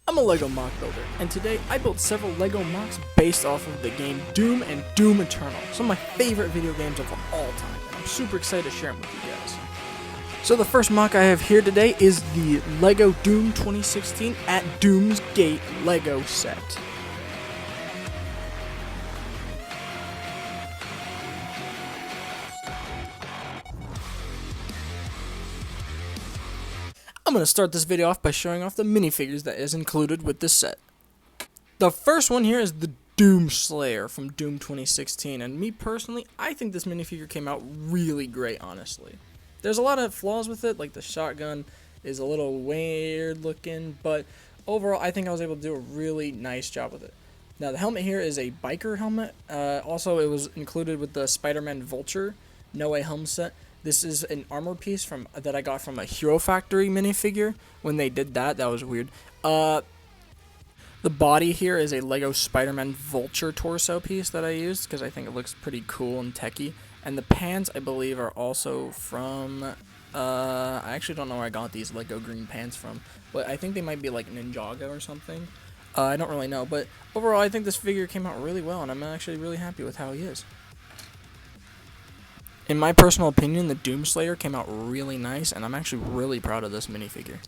I'm a LEGO mock builder, and today I built several LEGO mocks based off of the game Doom and Doom Eternal, some of my favorite video games of all time, and I'm super excited to share them with you guys. So the first mock I have here today is the LEGO Doom 2016 at Doomsgate LEGO set. I'm going to start this video off by showing off the minifigures that is included with this set. The first one here is the Doom Slayer from Doom 2016, and me personally, I think this minifigure came out really great, honestly. There's a lot of flaws with it, like the shotgun is a little weird looking, but overall I think I was able to do a really nice job with it. Now the helmet here is a biker helmet. Also it was included with the Spider-Man Vulture No Way Home set. This is an armor piece that I got from a Hero Factory minifigure. When they did that was weird. The body here is a Lego Spider-Man Vulture torso piece that I used because I think it looks pretty cool and techy. And the pants, I believe, are also from, I actually don't know where I got these Lego green pants from, but I think they might be like Ninjago or something. I don't really know, but overall I think this figure came out really well, and I'm actually really happy with how he is. In my personal opinion, the Doom Slayer came out really nice, and I'm actually really proud of this minifigure.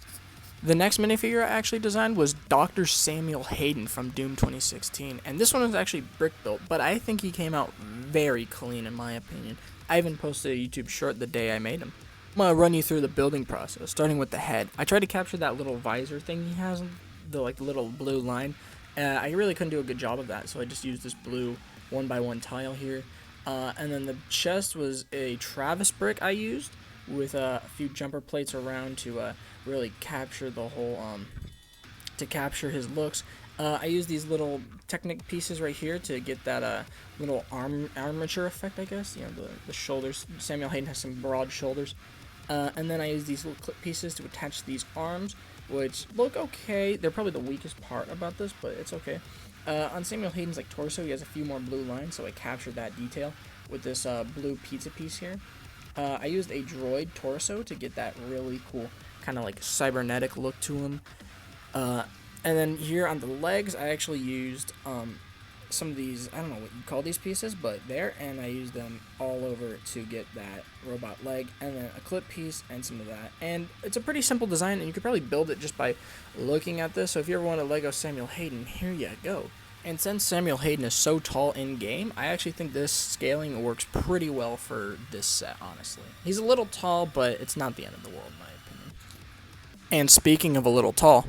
The next minifigure I actually designed was Dr. Samuel Hayden from Doom 2016, and this one was actually brick built, but I think he came out very clean in my opinion. I even posted a YouTube short the day I made him. I'm going to run you through the building process, starting with the head. I tried to capture that little visor thing he has, the little blue line. I really couldn't do a good job of that, so I just used this blue 1x1 tile here. And then the chest was a Travis brick I used with a few jumper plates around to really capture the whole, to capture his looks. I used these little Technic pieces right here to get that little armature effect, I guess. You know, the shoulders. Samuel Hayden has some broad shoulders. And then I used these little clip pieces to attach these arms, which look okay. They're probably the weakest part about this, but it's okay. On Samuel Hayden's torso, he has a few more blue lines, so I captured that detail with this blue pizza piece here. I used a droid torso to get that really cool kind of cybernetic look to him. And then here on the legs, I actually used some of these, I don't know what you call these pieces, but and I used them all over to get that robot leg, and then a clip piece and some of that. And it's a pretty simple design, and you could probably build it just by looking at this. So if you ever want a Lego Samuel Hayden, here you go. And since Samuel Hayden is so tall in game, I actually think this scaling works pretty well for this set, honestly. He's a little tall, but it's not the end of the world in my opinion. And speaking of a little tall,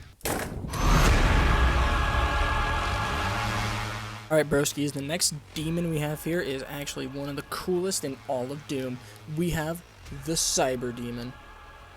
alright broskies, the next demon we have here is actually one of the coolest in all of Doom. We have the Cyber Demon.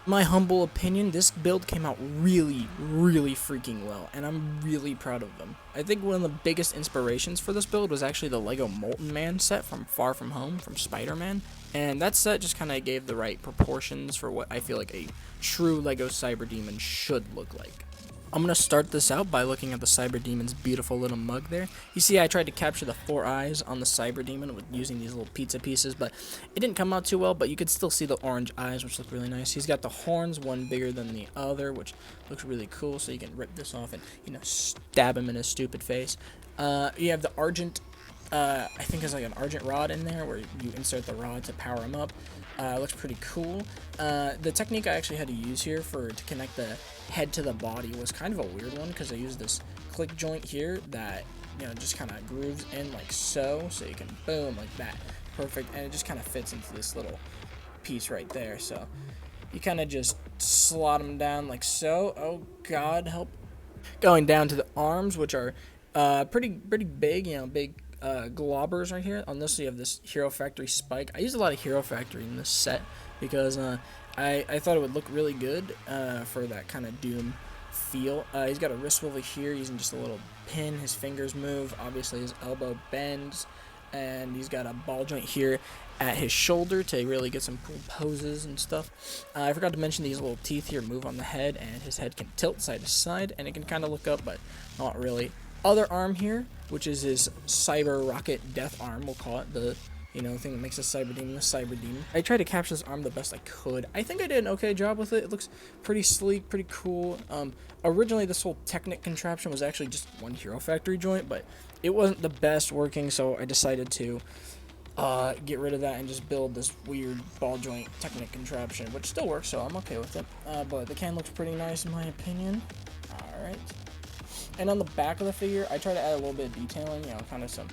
My humble opinion, this build came out really, really freaking well, and I'm really proud of them. I think one of the biggest inspirations for this build was actually the Lego Molten Man set from Far From Home, from Spider-Man, and that set just kind of gave the right proportions for what I feel like a true Lego Cyber Demon should look like. I'm going to start this out by looking at the Cyber Demon's beautiful little mug there. You see I tried to capture the 4 eyes on the Cyber Demon with using these little pizza pieces, but it didn't come out too well, but you could still see the orange eyes, which look really nice. He's got the horns, one bigger than the other, which looks really cool, so you can rip this off and, stab him in his stupid face. You have the Argent, I think it's like an Argent rod in there, where you insert the rod to power him up. Looks pretty cool. The technique I actually had to use here to connect the head to the body was kind of a weird one, because I used this click joint here that just kind of grooves in like so you can boom like that, perfect, and it just kind of fits into this little piece right there. So you kind of just slot them down like so. Oh God, help! Going down to the arms, which are pretty big, big globbers right here. On this you have this Hero Factory spike. I used a lot of Hero Factory in this set because I thought it would look really good for that kind of Doom feel. He's got a wrist swivel here using just a little pin. His fingers move. Obviously his elbow bends, and he's got a ball joint here at his shoulder to really get some cool poses and stuff. I forgot to mention these little teeth here move on the head, and his head can tilt side to side, and it can kind of look up, but not really. Other arm here, which is his Cyber Rocket Death arm, we'll call it, the you know, the thing that makes a cyber demon a cyber demon. I tried to capture this arm the best I could. I think I did an okay job with it. It looks pretty sleek, pretty cool. Originally this whole Technic contraption was actually just one Hero Factory joint, but it wasn't the best working, so I decided to get rid of that and just build this weird ball joint Technic contraption, which still works, so I'm okay with it. But the can looks pretty nice in my opinion. Alright. And on the back of the figure, I try to add a little bit of detailing, you know, kind of some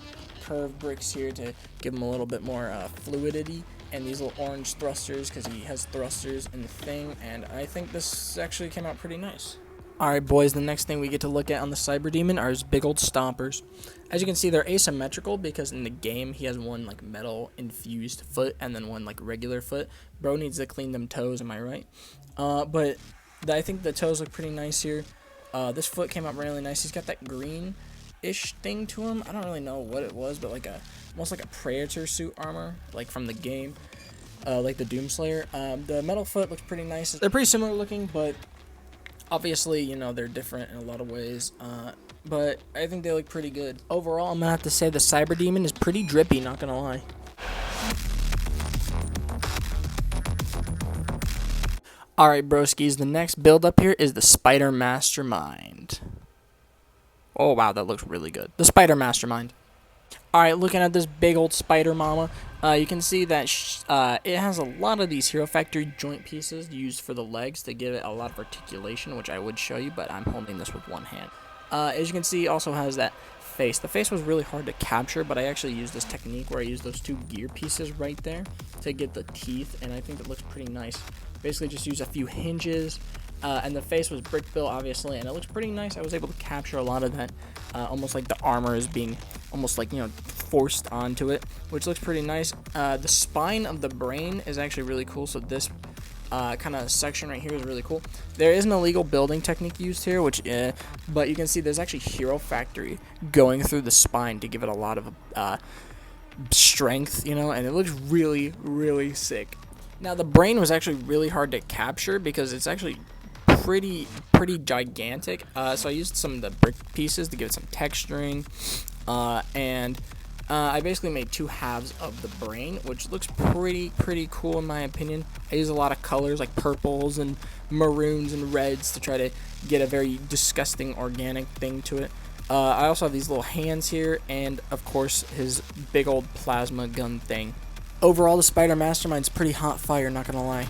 curved bricks here to give him a little bit more fluidity, and these little orange thrusters, because he has thrusters in the thing, and I think this actually came out pretty nice. Alright boys, the next thing we get to look at on the Cyber Demon are his big old stompers. As you can see, they're asymmetrical because in the game he has one like metal infused foot and then one like regular foot. Bro needs to clean them toes, am I right? But I think the toes look pretty nice here. This foot came out really nice. He's got that green-ish thing to him. I don't really know what it was, but like almost like a Predator suit armor, like from the game, like the Doomslayer. The metal foot looks pretty nice. They're pretty similar looking, but obviously, you know, they're different in a lot of ways, but I think they look pretty good. Overall, I'm gonna have to say the Cyber Demon is pretty drippy, not gonna lie. Alright, broskies, the next build up here is the Spider Mastermind. Oh, wow, that looks really good. The Spider Mastermind. Alright, looking at this big old spider mama, you can see that it has a lot of these Hero Factory joint pieces used for the legs to give it a lot of articulation, which I would show you, but I'm holding this with one hand. As you can see, it also has that face. The face was really hard to capture, but I actually used this technique where I used those two gear pieces right there to get the teeth, and I think it looks pretty nice. Basically just use a few hinges, and the face was brick built, obviously, and it looks pretty nice. I was able to capture a lot of that, almost like the armor is being almost like, you know, forced onto it, which looks pretty nice. The spine of the brain is actually really cool, so this kind of section right here is really cool. There is an illegal building technique used here, which but you can see there's actually Hero Factory going through the spine to give it a lot of strength, you know, and it looks really, really sick. Now the brain was actually really hard to capture because it's actually pretty gigantic, so I used some of the brick pieces to give it some texturing, and I basically made two halves of the brain, which looks pretty cool in my opinion. I use a lot of colors like purples and maroons and reds to try to get a very disgusting organic thing to it. I also have these little hands here, and of course his big old plasma gun thing. Overall, the Spider Mastermind's pretty hot fire, not gonna lie.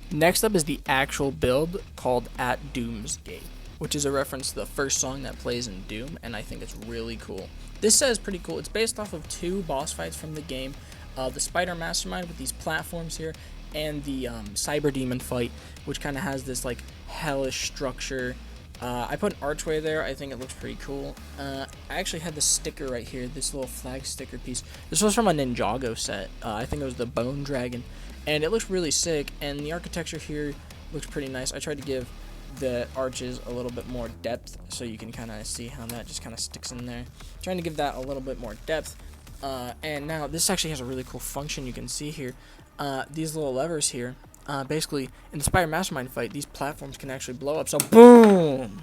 Next up is the actual build called At Doomsgate, which is a reference to the first song that plays in Doom, and I think it's really cool. This set is pretty cool. It's based off of two boss fights from the game, the Spider Mastermind with these platforms here, and the Cyber Demon fight, which kind of has this like hellish structure. I put an archway there. I think it looks pretty cool. I actually had this sticker right here, this little flag sticker piece. This was from a Ninjago set. I think it was the Bone Dragon, and it looks really sick, and the architecture here looks pretty nice. I tried to give the arches a little bit more depth so you can kind of see how that just kind of sticks in there. Trying to give that a little bit more depth. And now this actually has a really cool function you can see here. These little levers here. Basically, in the Spider Mastermind fight, these platforms can actually blow up, so boom!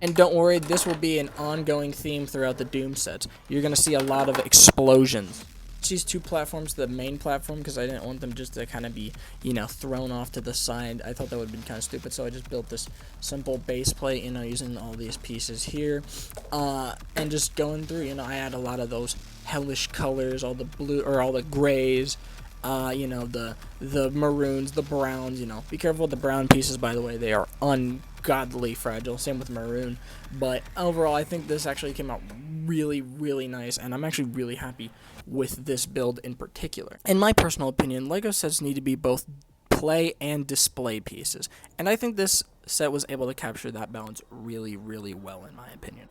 And don't worry, this will be an ongoing theme throughout the Doom sets. You're going to see a lot of explosions. These two platforms, the main platform, because I didn't want them just to kind of be, you know, thrown off to the side. I thought that would have been kind of stupid, so I just built this simple base plate, you know, using all these pieces here. And just going through, you know, I add a lot of those hellish colors, all the blue, or all the grays. You know, the maroons, the browns, you know. Be careful with the brown pieces, by the way. They are ungodly fragile. Same with maroon. But overall, I think this actually came out really nice, and I'm actually really happy with this build in particular. In my personal opinion, LEGO sets need to be both play and display pieces, and I think this set was able to capture that balance really well, in my opinion.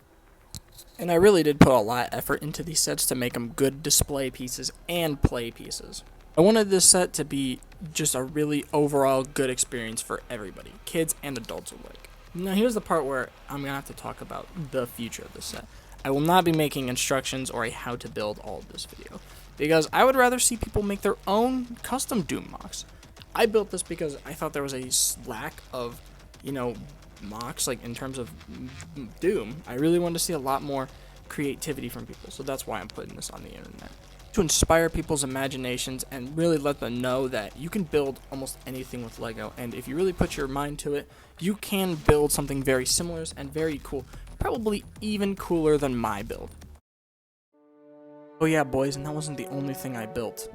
And I really did put a lot of effort into these sets to make them good display pieces and play pieces. I wanted this set to be just a really overall good experience for everybody, kids and adults alike. Now here's the part where I'm going to have to talk about the future of this set. I will not be making instructions or a how to build all of this video, because I would rather see people make their own custom Doom mocks. I built this because I thought there was a lack of, you know, mocks, like in terms of Doom, I really wanted to see a lot more creativity from people. So that's why I'm putting this on the internet, to inspire people's imaginations and really let them know that you can build almost anything with Lego. And if you really put your mind to it, you can build something very similar and very cool, probably even cooler than my build. Oh yeah, boys, and that wasn't the only thing I built.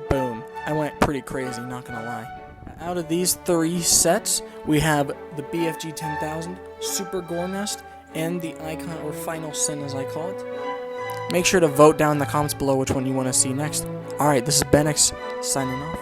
Boom. I went pretty crazy, not gonna lie. Out of these 3 sets, we have the BFG 10,000, Super Gore Nest, and the Icon, or Final Sin as I call it. Make sure to vote down in the comments below which one you want to see next. Alright, this is Benix, signing off.